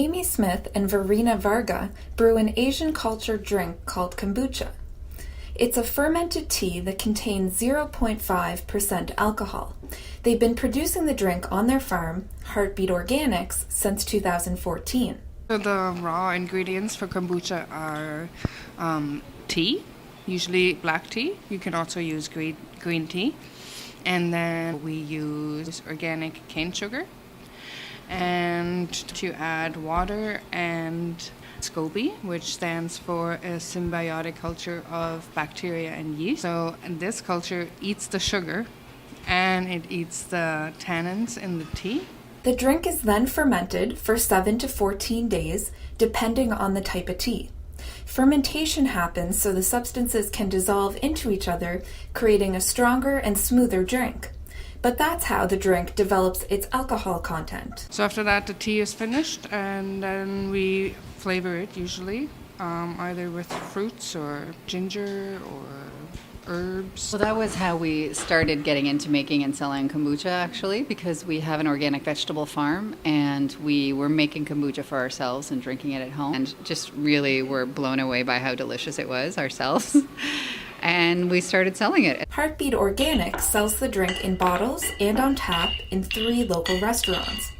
Amy Smith and Verena Varga brew an Asian culture drink called kombucha. It's a fermented tea that contains 0.5% alcohol. They've been producing the drink on their farm, Beet Organics, since 2014. So the raw ingredients for kombucha are tea, usually black tea. You can also use green tea. And then we use organic cane sugar. And to add water and SCOBY, which stands for a symbiotic culture of bacteria and yeast. So this culture eats the sugar and it eats the tannins in the tea. The drink is then fermented for 7 to 14 days, depending on the type of tea. Fermentation happens so the substances can dissolve into each other, creating a stronger and smoother drink. But that's how the drink develops its alcohol content. So after that, the tea is finished, and then we flavor it usually, either with fruits or ginger or herbs. Well, that was how we started getting into making and selling kombucha, actually, because we have an organic vegetable farm, and we were making kombucha for ourselves and drinking it at home, and just really were blown away by how delicious it was ourselves. And we started selling it. Beet Organics sells the drink in bottles and on tap in 3 local restaurants.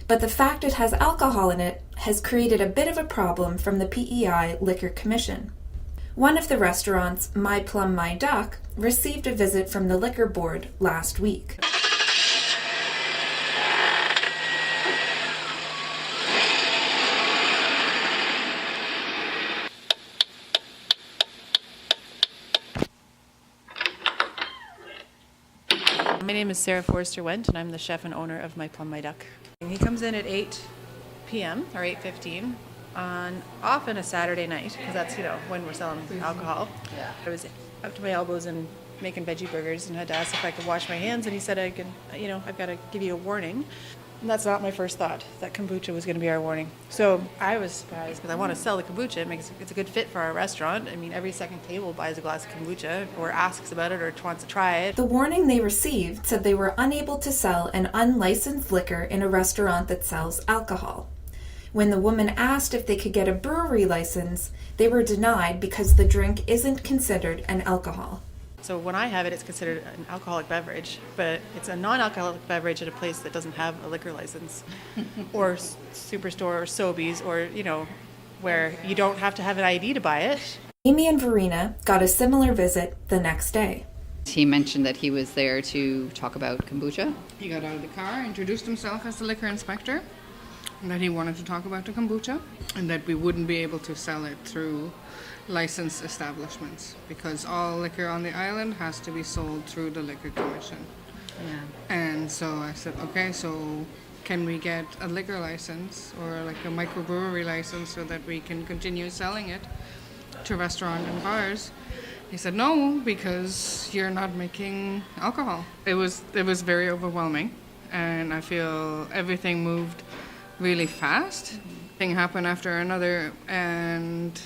But the fact it has alcohol in it has created a bit of a problem from the PEI Liquor Commission. One of the restaurants, My Plum My Duck, received a visit from the liquor board last week. My name is Sarah Forrester-Wendt, and I'm the chef and owner of My Plum My Duck. He comes in at 8 p.m. or 8:15 on often a Saturday night, because that's when we're selling alcohol. Yeah. I was up to my elbows in making veggie burgers and had to ask if I could wash my hands, and he said I can. I've got to give you a warning. And that's not my first thought, that kombucha was going to be our warning. So I was surprised because I want to sell the kombucha. It's a good fit for our restaurant. I mean, every second table buys a glass of kombucha or asks about it or wants to try it. The warning they received said they were unable to sell an unlicensed liquor in a restaurant that sells alcohol. When the woman asked if they could get a brewery license, they were denied because the drink isn't considered an alcohol. So when I have it, it's considered an alcoholic beverage, but it's a non-alcoholic beverage at a place that doesn't have a liquor license, or Superstore or Sobeys, or, where you don't have to have an ID to buy it. Amy and Verena got a similar visit the next day. He mentioned that he was there to talk about kombucha. He got out of the car, introduced himself as the liquor inspector, and that he wanted to talk about the kombucha, and that we wouldn't be able to sell it through licensed establishments because all liquor on the island has to be sold through the Liquor Commission. Yeah. And so I said, okay, so can we get a liquor license or like a microbrewery license so that we can continue selling it to restaurants and bars? He said no, because you're not making alcohol. It was very overwhelming, and I feel everything moved really fast. Thing happened after another, and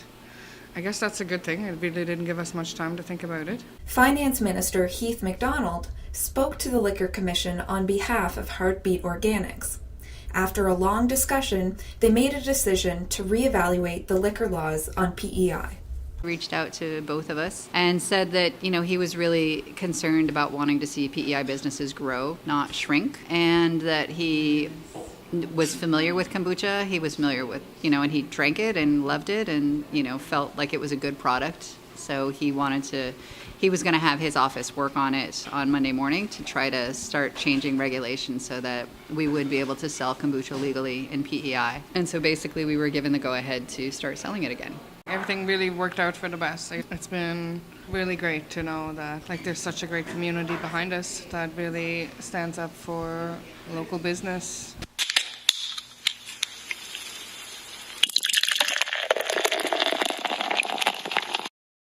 I guess that's a good thing. It really didn't give us much time to think about it. Finance Minister Heath MacDonald spoke to the Liquor Commission on behalf of Beet Organics. After a long discussion, they made a decision to reevaluate the liquor laws on PEI. Reached out to both of us and said that, he was really concerned about wanting to see PEI businesses grow, not shrink, and that he was familiar with kombucha. He was familiar with, and he drank it and loved it and, felt like it was a good product. So he was going to have his office work on it on Monday morning to try to start changing regulations so that we would be able to sell kombucha legally in PEI. And so basically we were given the go-ahead to start selling it again. Everything really worked out for the best. It's been really great to know that there's such a great community behind us that really stands up for local business.